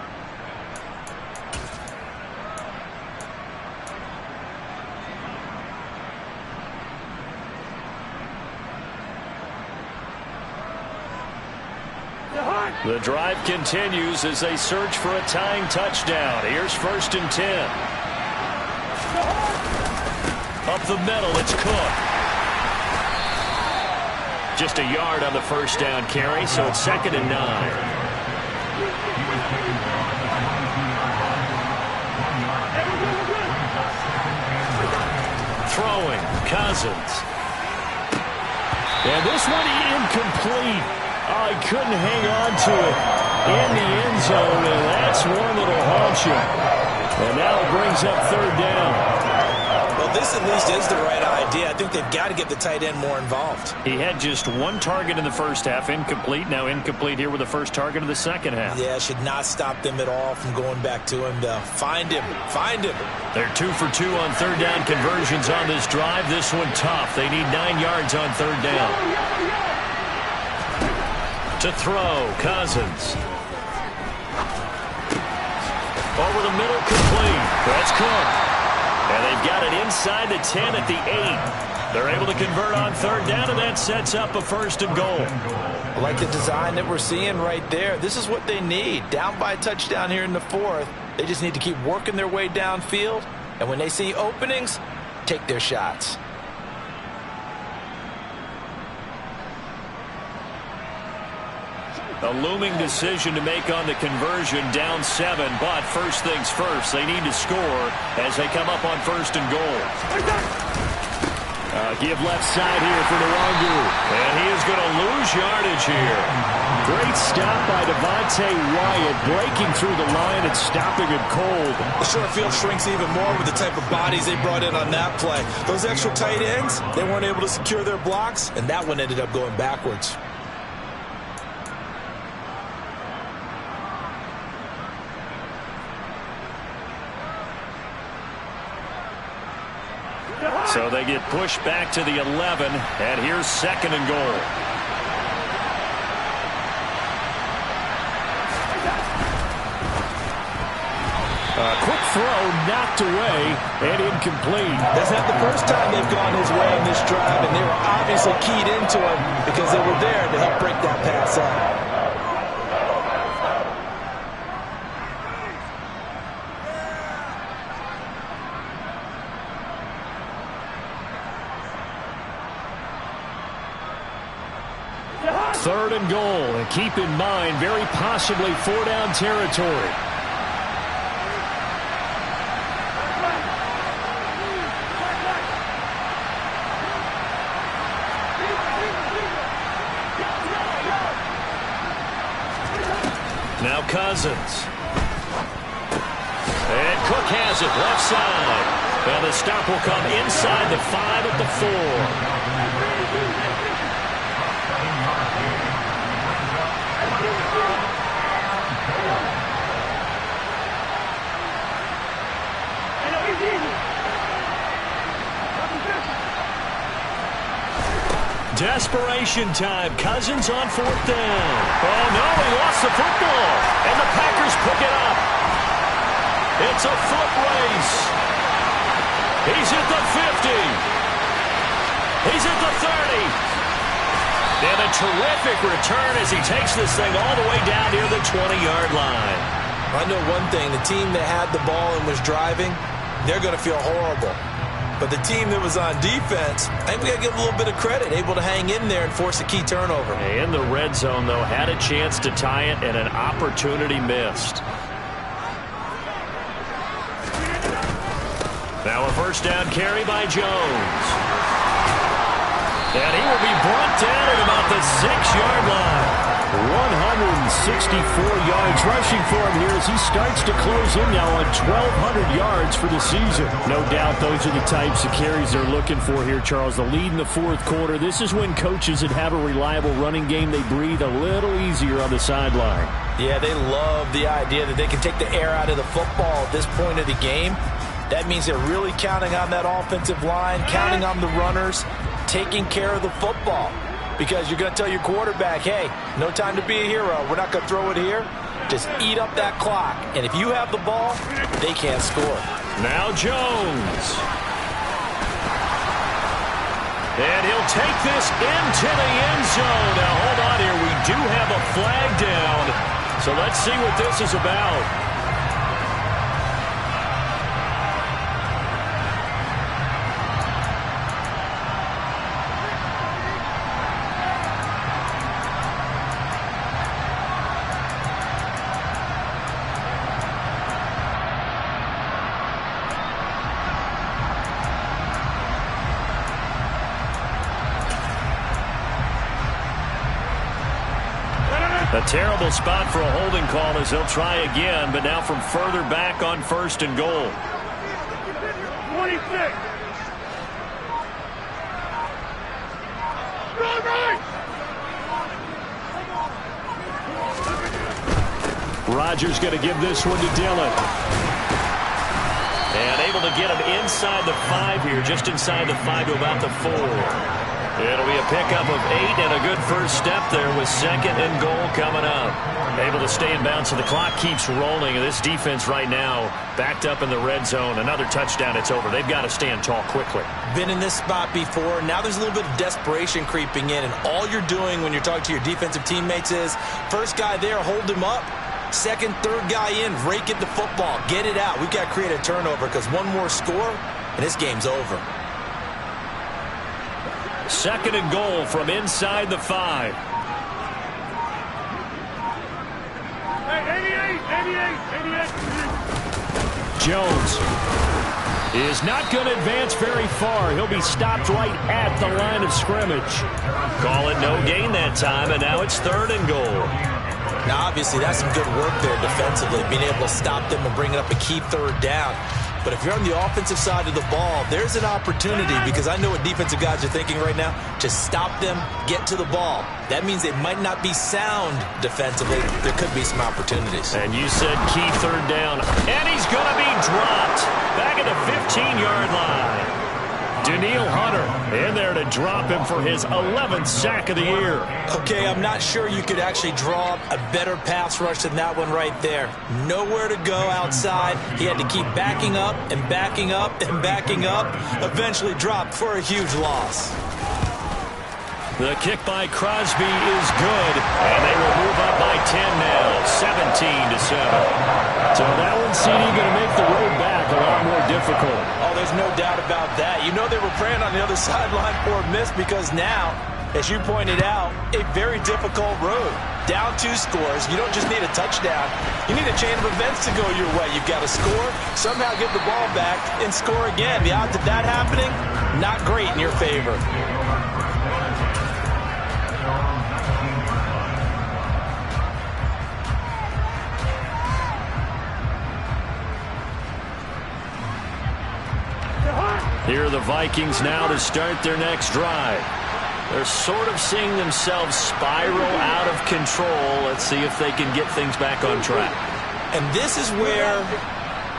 The drive continues as they search for a tying touchdown. Here's 1st and 10. Up the middle, it's Cook. Just a yard on the first down carry, so it's 2nd and 9. Throwing, Cousins. And this one incomplete. Oh, he couldn't hang on to it in the end zone, and that's one that'll haunt you. And now it brings up 3rd down. Well, this at least is the right idea. I think they've got to get the tight end more involved. He had just 1 target in the first half, incomplete. Now incomplete here with the first target of the second half. Yeah, should not stop them at all from going back to him. Find him. Find him. They're 2 for 2 on 3rd down conversions on this drive. This one tough. They need 9 yards on 3rd down. To throw, Cousins. Over the middle, complete. That's Cook. And they've got it inside the 10 at the 8. They're able to convert on 3rd down, and that sets up a 1st and goal. I like the design that we're seeing right there. This is what they need. Down by a touchdown here in the 4th. They just need to keep working their way downfield. And when they see openings, take their shots. A looming decision to make on the conversion, down 7, but first things first, they need to score as they come up on 1st and goal. Give left side here for Nwangu, and he is going to lose yardage here. Great stop by Devontae Wyatt, breaking through the line and stopping it cold. The short field shrinks even more with the type of bodies they brought in on that play. Those extra tight ends, they weren't able to secure their blocks, and that one ended up going backwards. So they get pushed back to the 11, and here's 2nd and goal. Quick throw, knocked away, and incomplete. That's not the first time they've gone his way on this drive, and they were obviously keyed into it because they were there to help break that pass up. and goal. And keep in mind, very possibly 4-down territory. Now Cousins. And Cook has it left side. And the stop will come inside the 5 at the 4. Desperation time. Cousins on 4th down. Oh, no, he lost the football. And the Packers pick it up. It's a foot race. He's at the 50. He's at the 30. And a terrific return as he takes this thing all the way down near the 20-yard line. I know one thing. The team that had the ball and was driving, they're going to feel horrible. But the team that was on defense, I think we got to give them a little bit of credit, able to hang in there and force a key turnover. In the red zone, though, had a chance to tie it and an opportunity missed. Now a first down carry by Jones. And he will be brought down at about the 6-yard line. 164 yards rushing for him here as he starts to close in now on 1,200 yards for the season. No doubt those are the types of carries they're looking for here, Charles. The lead in the 4th quarter. This is when coaches that have a reliable running game, they breathe a little easier on the sideline. Yeah, they love the idea that they can take the air out of the football at this point of the game. That means they're really counting on that offensive line, counting on the runners, taking care of the football. Because you're going to tell your quarterback, hey, no time to be a hero. We're not going to throw it here. Just eat up that clock. And if you have the ball, they can't score. Now Jones. And he'll take this into the end zone. Now, hold on here. We do have a flag down. So let's see what this is about. A terrible spot for a holding call as he'll try again, but now from further back on 1st and goal. 26. Rodgers going to give this one to Dillon. And able to get him inside the 5 here, just inside the 5 to about the 4. It'll be a pickup of 8 and a good first step there with 2nd and goal coming up. Able to stay in bounds, so the clock keeps rolling. And this defense right now backed up in the red zone. Another touchdown, it's over. They've got to stand tall quickly. Been in this spot before. Now there's a little bit of desperation creeping in. And all you're doing when you're talking to your defensive teammates is, first guy there, hold him up. Second, third guy in, rake it the football. Get it out. We've got to create a turnover because one more score, and this game's over. 2nd and goal from inside the 5. Hey, 88. Jones is not going to advance very far. He'll be stopped right at the line of scrimmage. Call it no gain that time, and now it's 3rd and goal. Now, obviously, that's some good work there defensively, being able to stop them and bring it up a key 3rd down. But if you're on the offensive side of the ball, there's an opportunity because I know what defensive guys are thinking right now. Just stop them, get to the ball. That means they might not be sound defensively. There could be some opportunities. And you said key 3rd down. And he's going to be dropped back at the 15-yard line. Danielle Hunter in there to drop him for his 11th sack of the year. Okay, I'm not sure you could actually draw a better pass rush than that one right there. Nowhere to go outside. He had to keep backing up and backing up and backing up. Eventually dropped for a huge loss. The kick by Crosby is good, and they will move up by 10 now, 17-7. So that one, CD, going to make the road back a lot more difficult. Oh, there's no doubt about that. You know they were praying on the other sideline for a miss because now as you pointed out, a very difficult road. Down 2 scores. You don't just need a touchdown. You need a chain of events to go your way. You've got to score, somehow get the ball back, and score again. The odds of that happening, not great in your favor. Here are the Vikings now to start their next drive. They're sort of seeing themselves spiral out of control. Let's see if they can get things back on track. And this is where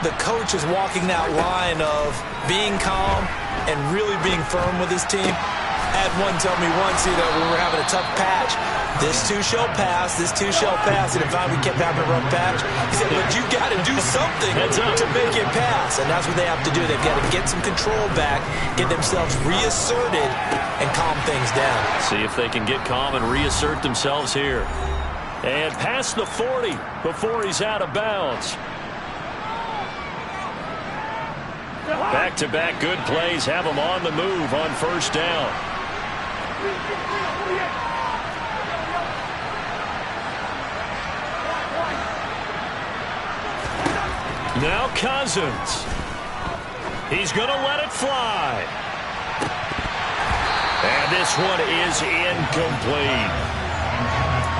the coach is walking that line of being calm and really being firm with his team. I had one tell me once, when we were having a tough patch, this too shall pass, this too shall pass. And if we kept having a rough patch, he said, but you got to do something to make it pass. And that's what they have to do. They've got to get some control back, get themselves reasserted, and calm things down. See if they can get calm and reassert themselves here. And past the 40 before he's out of bounds. Back-to-back good plays have them on the move on first down. Now Cousins. He's going to let it fly. And this one is incomplete.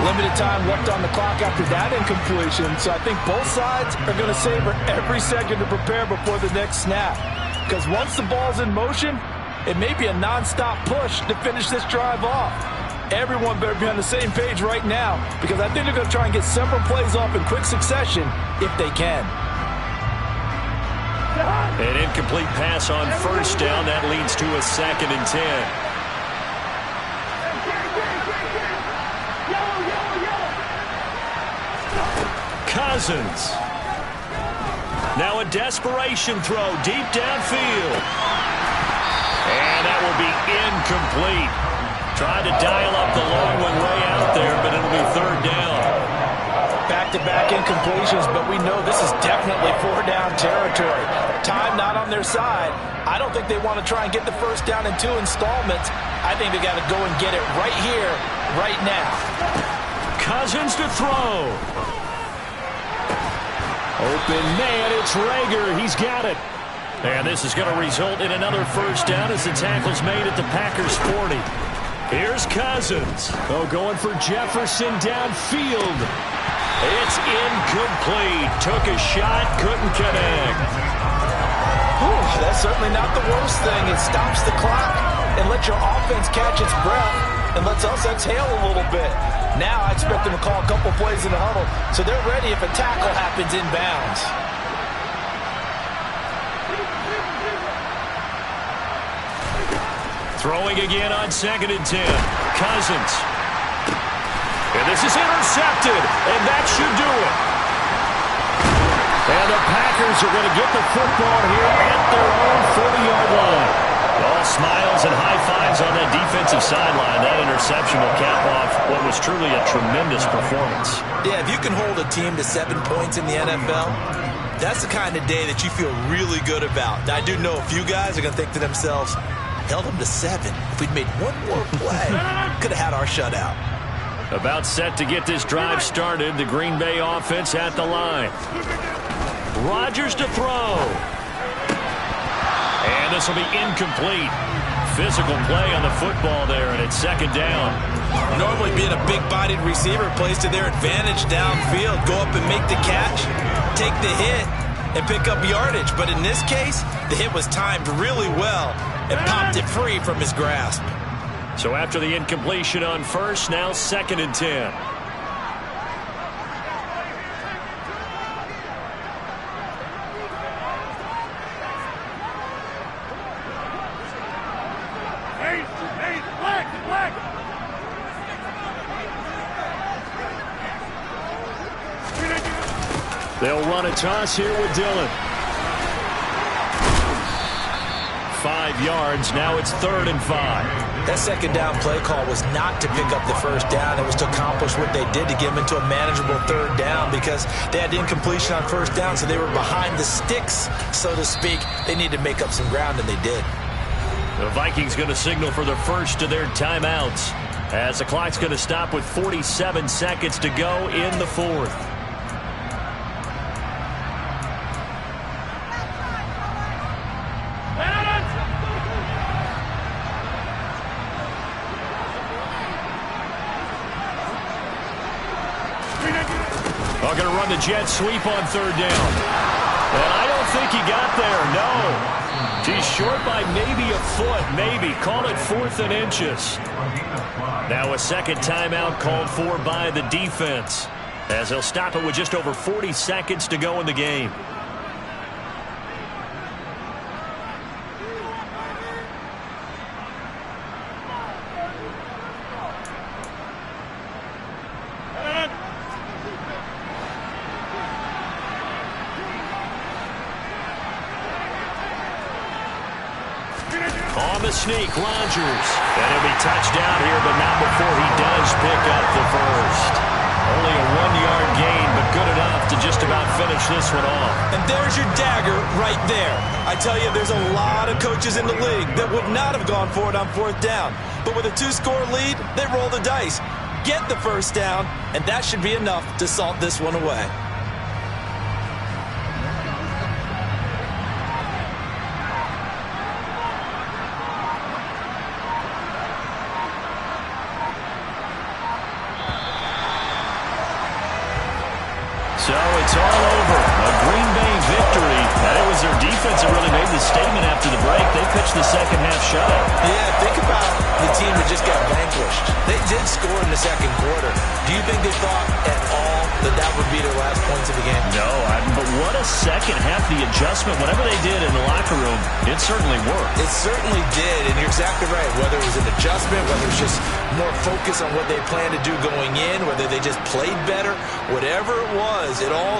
Limited time left on the clock after that incompletion, so I think both sides are going to savor every second to prepare before the next snap. Because once the ball's in motion, it may be a non-stop push to finish this drive off. Everyone better be on the same page right now, because I think they're going to try and get several plays off in quick succession if they can. An incomplete pass on first down. That leads to a 2nd and 10. Cousins. Now a desperation throw deep downfield. And that will be incomplete. Tried to dial up the long one way out there, but it'll be 3rd down. Back-to-back incompletions, but we know this is definitely 4-down territory. Time not on their side. I don't think they want to try and get the first down in 2 installments. I think they got to go and get it right here, right now. Cousins to throw. Open man, it's Rager. He's got it. And this is going to result in another first down as the tackle's made at the Packers' 40. Here's Cousins. Oh, going for Jefferson downfield. It's incomplete. Took a shot, couldn't connect. Whew, that's certainly not the worst thing. It stops the clock and lets your offense catch its breath and lets us exhale a little bit. Now I expect them to call a couple plays in the huddle so they're ready if a tackle happens inbounds. Throwing again on 2nd and 10. Cousins. And this is intercepted, and that should do it. And the Packers are going to get the football here at their own 40-yard line. All smiles and high fives on that defensive sideline. That interception will cap off what was truly a tremendous performance. Yeah, if you can hold a team to 7 points in the NFL, that's the kind of day that you feel really good about. Now, I do know a few guys are going to think to themselves, held them to 7. If we'd made one more play, could have had our shutout. About set to get this drive started. The Green Bay offense at the line. Rodgers to throw. And this will be incomplete. Physical play on the football there, and it's 2nd down. Normally being a big-bodied receiver plays to their advantage downfield. Go up and make the catch, take the hit, and pick up yardage. But in this case, the hit was timed really well and popped it free from his grasp. So after the incompletion on first, now 2nd and 10. They'll run a toss here with Dillon. 5 yards. Now it's 3rd and 5. That 2nd down play call was not to pick up the first down. It was to accomplish what they did to get them into a manageable 3rd down because they had incompletion on first down, so they were behind the sticks, so to speak. They needed to make up some ground, and they did. The Vikings going to signal for the first of their timeouts as the clock's going to stop with 47 seconds to go in the fourth. Going to run the jet sweep on third down. And I don't think he got there, no. He's short by maybe a foot, maybe. Call it 4th and inches. Now a second timeout called for by the defense, as they'll stop it with just over 40 seconds to go in the game. On the sneak, Rodgers. And he'll be touched down here, but not before he does pick up the first. Only a 1-yard gain, but good enough to just about finish this one off. And there's your dagger right there. I tell you, there's a lot of coaches in the league that would not have gone for it on 4th down. But with a 2-score lead, they roll the dice. Get the first down, and that should be enough to salt this one away. So it's all over. A Green Bay victory. And it was their defense that really made the statement after the break. They pitched the second half shut. Yeah, think about the team that just got vanquished. They did score in the second quarter. Do you think they thought at all that that would be their last points of the game? No, but what a second half. The adjustment, whatever they did in the locker room, it certainly worked. It certainly did, and you're exactly right. Whether it was an adjustment, whether it's just more focus on what they planned to do going in, whether they just played better, whatever it was, it all